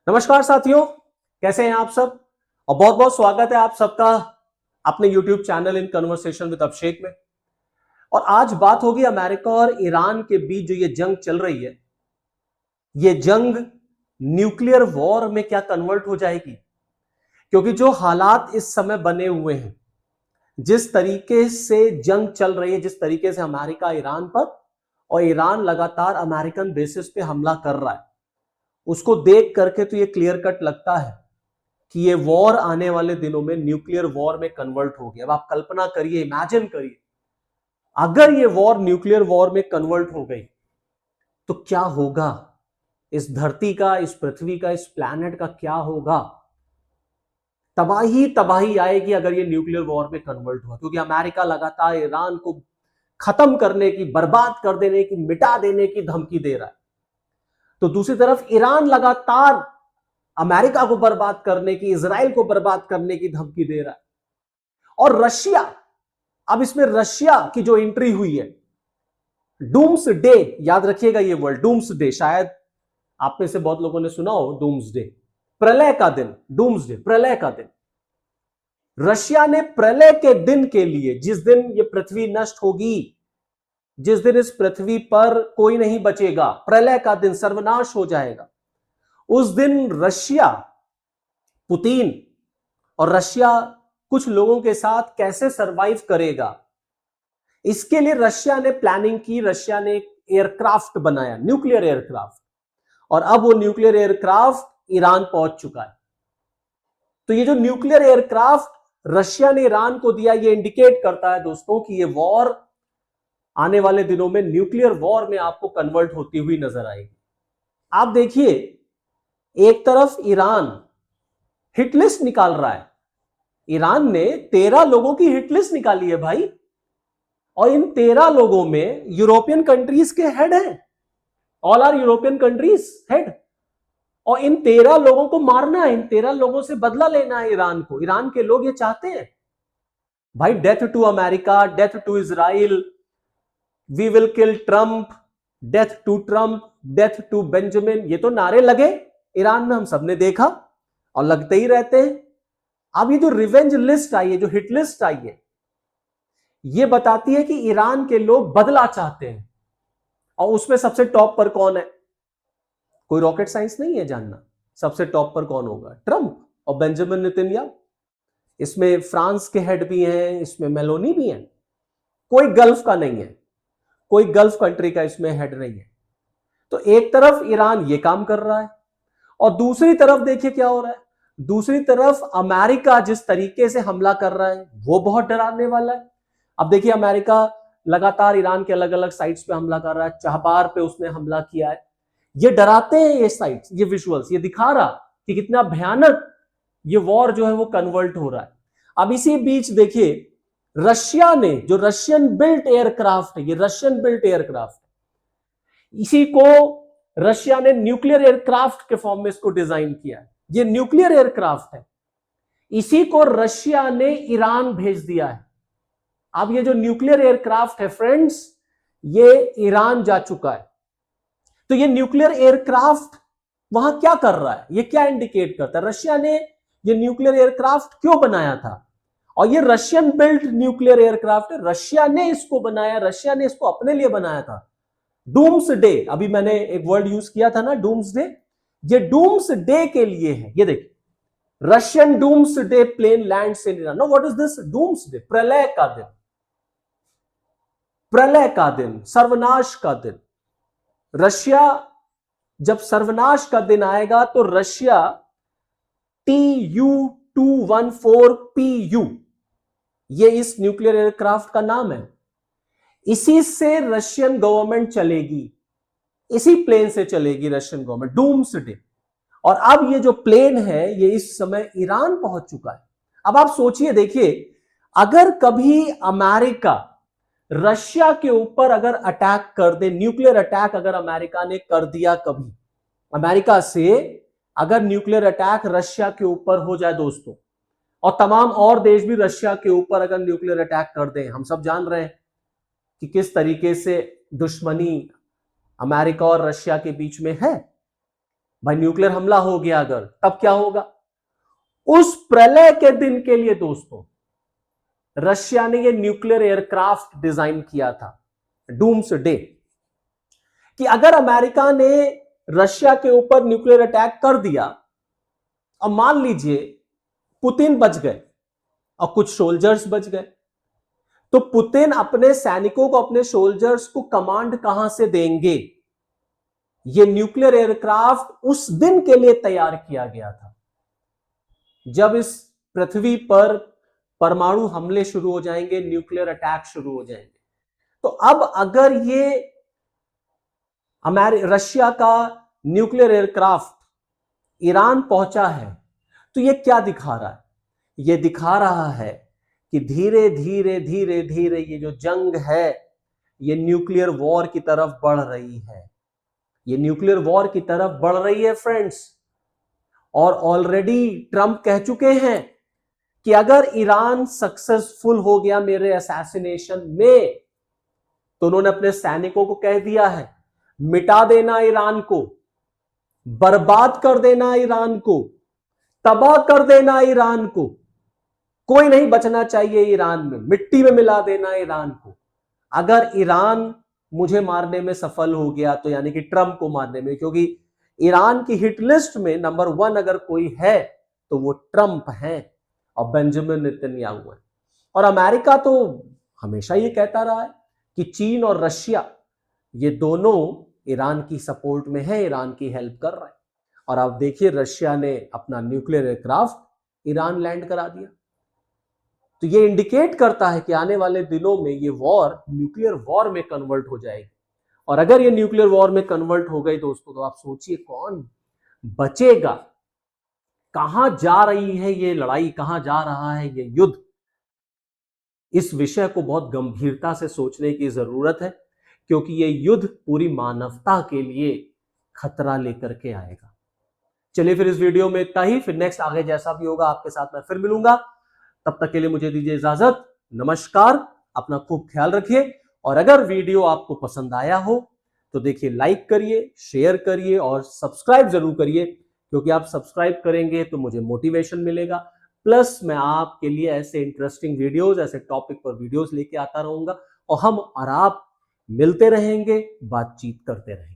नमस्कार साथियों, कैसे हैं आप सब। और बहुत बहुत स्वागत है आप सबका अपने YouTube channel in conversation with Abhishek में। और आज बात होगी अमेरिका और ईरान के बीच जो ये जंग चल रही है, ये जंग न्यूक्लियर वॉर में क्या कन्वर्ट हो जाएगी। क्योंकि जो हालात इस समय बने हुए हैं, जिस तरीके से जंग चल रही है, जिस तरीके से अमेरिका ईरान पर और ईरान लगातार अमेरिकन बेसिस पे हमला कर रहा है, उसको देख करके तो ये क्लियर कट लगता है कि ये वॉर आने वाले दिनों में न्यूक्लियर वॉर में कन्वर्ट हो गया। अब आप कल्पना करिए, इमेजिन करिए, अगर ये वॉर न्यूक्लियर वॉर में कन्वर्ट हो गई तो क्या होगा इस धरती का, इस पृथ्वी का, इस प्लैनेट का क्या होगा। तबाही तबाही आएगी अगर ये न्यूक्लियर वॉर में कन्वर्ट हुआ, क्योंकि अमेरिका लगातार ईरान को खत्म करने की, बर्बाद कर देने की, मिटा देने की धमकी दे रहा है। तो दूसरी तरफ ईरान लगातार अमेरिका को बर्बाद करने की, इजराइल को बर्बाद करने की धमकी दे रहा है। और रशिया, अब इसमें रशिया की जो एंट्री हुई है, डूम्स डे, याद रखिएगा ये वर्ड डूम्स डे, शायद आप में से बहुत लोगों ने सुना हो डूम्स डे, प्रलय का दिन, डूम्स डे प्रलय का दिन। रशिया ने प्रलय के दिन के लिए, जिस दिन ये पृथ्वी नष्ट होगी, जिस दिन इस पृथ्वी पर कोई नहीं बचेगा, प्रलय का दिन, सर्वनाश हो जाएगा, उस दिन रशिया, पुतिन और रशिया कुछ लोगों के साथ कैसे सरवाइव करेगा, इसके लिए रशिया ने प्लानिंग की। रशिया ने एक एयरक्राफ्ट बनाया, न्यूक्लियर एयरक्राफ्ट, और अब वो न्यूक्लियर एयरक्राफ्ट ईरान पहुंच चुका है। तो ये जो न्यूक्लियर एयरक्राफ्ट रशिया ने ईरान को दिया, ये इंडिकेट करता है दोस्तों कि ये वॉर आने वाले दिनों में न्यूक्लियर वॉर में आपको कन्वर्ट होती हुई नजर आएगी। आप देखिए, एक तरफ ईरान हिट लिस्ट निकाल रहा है, ईरान ने 13 लोगों की हिट लिस्ट निकाली है भाई, और इन 13 लोगों में यूरोपियन कंट्रीज के हेड हैं, all are European countries head. और इन 13 लोगों को मारना है, इन 13 लोगों से बदला लेना है ईरान को। ईरान के लोग ये चाहते हैं भाई, death to America, death to Israel, we will kill Trump, death to Trump, death to Benjamin, ये तो नारे लगे ईरान में, हम सबने देखा और लगते ही रहते हैं। अब ये जो रिवेंज लिस्ट आई है, जो हिट लिस्ट आई है, ये बताती है कि ईरान के लोग बदला चाहते हैं। और उसमें सबसे टॉप पर कौन है, कोई रॉकेट साइंस नहीं है जानना, सबसे टॉप पर कौन होगा, ट्रंप और बेंजामिन नेतन्याहू। इसमें फ्रांस के हेड भी हैं, इसमें मेलोनी भी हैं, कोई गल्फ का नहीं है, कोई गल्फ कंट्री का इसमें हेड नहीं है। तो एक तरफ ईरान ये काम कर रहा है, और दूसरी तरफ देखिए क्या हो रहा है। दूसरी तरफ अमेरिका जिस तरीके से हमला कर रहा है वो बहुत डराने वाला है। अब देखिए, अमेरिका लगातार ईरान के अलग अलग साइट्स पे हमला कर रहा है, चाहबार पे उसने हमला किया है। ये डराते हैं ये साइट्स, ये विजुअल्स, ये दिखा रहा कि कितना भयानक ये वॉर जो है वो कन्वर्ट हो रहा है। अब इसी बीच देखिए, रशिया ने, जो रशियन बिल्ट एयरक्राफ्ट है, ये रशियन बिल्ट एयरक्राफ्ट, इसी को रशिया ने न्यूक्लियर एयरक्राफ्ट के फॉर्म में इसको डिजाइन किया है। ये न्यूक्लियर एयरक्राफ्ट है, इसी को रशिया ने ईरान भेज दिया है। अब ये जो न्यूक्लियर एयरक्राफ्ट है फ्रेंड्स, ये ईरान जा चुका है। तो ये न्यूक्लियर एयरक्राफ्ट वहां क्या कर रहा है, ये क्या इंडिकेट करता है, रशिया ने ये न्यूक्लियर एयरक्राफ्ट क्यों बनाया था। और ये रशियन बिल्ट न्यूक्लियर एयरक्राफ्ट है, रशिया ने इसको बनाया, रशिया ने इसको अपने लिए बनाया था। डूम्स डे, अभी मैंने एक वर्ड यूज किया था ना, डूम्स डे, ये डूम्स डे के लिए है। ये देखिए, Russian doomsday plane lands in Iran. No, what is this doomsday, प्रलय का दिन, प्रलय का दिन, सर्वनाश का दिन। रशिया, जब सर्वनाश का दिन आएगा तो रशिया TU-214PU, ये इस न्यूक्लियर एयरक्राफ्ट का नाम है, इसी से रशियन गवर्नमेंट चलेगी, इसी प्लेन से चलेगी रशियन गवर्नमेंट, डूम्स डे। और अब ये जो प्लेन है ये इस समय ईरान पहुंच चुका है। अब आप सोचिए, देखिए, अगर कभी अमेरिका रशिया के ऊपर अगर अटैक कर दे, न्यूक्लियर अटैक अगर अमेरिका ने कर दिया, कभी अमेरिका से अगर न्यूक्लियर अटैक रशिया के ऊपर हो जाए दोस्तों, और तमाम और देश भी रशिया के ऊपर अगर न्यूक्लियर अटैक कर दें, हम सब जान रहे हैं कि किस तरीके से दुश्मनी अमेरिका और रशिया के बीच में है। भाई न्यूक्लियर हमला हो गया अगर, तब क्या होगा? उस प्रलय के दिन के लिए दोस्तों रशिया ने यह न्यूक्लियर एयरक्राफ्ट डिजाइन किया था, डूम्सडे, कि अगर अमेरिका ने रशिया के ऊपर न्यूक्लियर अटैक कर दिया और मान लीजिए पुतिन बच गए और कुछ सोल्जर्स बच गए, तो पुतिन अपने सैनिकों को, अपने सोल्जर्स को कमांड कहां से देंगे? यह न्यूक्लियर एयरक्राफ्ट उस दिन के लिए तैयार किया गया था जब इस पृथ्वी पर परमाणु हमले शुरू हो जाएंगे, न्यूक्लियर अटैक शुरू हो जाएंगे। तो अब अगर ये रशिया का न्यूक्लियर एयरक्राफ्ट ईरान पहुंचा है, तो ये क्या दिखा रहा है? ये दिखा रहा है कि धीरे धीरे धीरे धीरे ये जो जंग है ये न्यूक्लियर वॉर की तरफ बढ़ रही है, ये न्यूक्लियर वॉर की तरफ बढ़ रही है फ्रेंड्स। और ऑलरेडी ट्रंप कह चुके हैं कि अगर ईरान सक्सेसफुल हो गया मेरे असैसिनेशन में, तो उन्होंने अपने सैनिकों को कह दिया है मिटा देना ईरान को, बर्बाद कर देना ईरान को, तबाह कर देना ईरान को, कोई नहीं बचना चाहिए ईरान में, मिट्टी में मिला देना ईरान को। अगर ईरान मुझे मारने में सफल हो गया, तो यानी कि ट्रंप को मारने में, क्योंकि ईरान की हिट लिस्ट में नंबर 1 अगर कोई है तो वो ट्रंप है और बेंजामिन नेतन्याहू है। और अमेरिका तो हमेशा ये कहता रहा है कि चीन और रशिया ये दोनों ईरान की सपोर्ट में है, ईरान की हेल्प कर रहा है। और आप देखिए रशिया ने अपना न्यूक्लियर एयरक्राफ्ट ईरान लैंड करा दिया। तो ये इंडिकेट करता है कि आने वाले दिनों में ये वॉर न्यूक्लियर वॉर में कन्वर्ट हो जाएगी। और अगर ये न्यूक्लियर वॉर में कन्वर्ट हो गई दोस्तों, तो आप सोचिए कौन बचेगा, कहां जा रही है ये लड़ाई, कहां जा रहा है ये युद्ध। इस विषय को बहुत गंभीरता से सोचने की जरूरत है, क्योंकि ये युद्ध पूरी मानवता के लिए खतरा लेकर के आएगा। चलिए फिर इस वीडियो में इतना ही, फिर नेक्स्ट आगे जैसा भी होगा आपके साथ मैं फिर मिलूंगा। तब तक के लिए मुझे दीजिए इजाजत, नमस्कार, अपना खूब ख्याल रखिए। और अगर वीडियो आपको पसंद आया हो तो देखिए लाइक करिए, शेयर करिए और सब्सक्राइब जरूर करिए, क्योंकि आप सब्सक्राइब करेंगे तो मुझे मोटिवेशन मिलेगा। प्लस मैं आपके लिए ऐसे इंटरेस्टिंग वीडियोस, ऐसे टॉपिक पर वीडियोस लेके आता रहूंगा और हम और आप मिलते रहेंगे, बातचीत करते रहेंगे।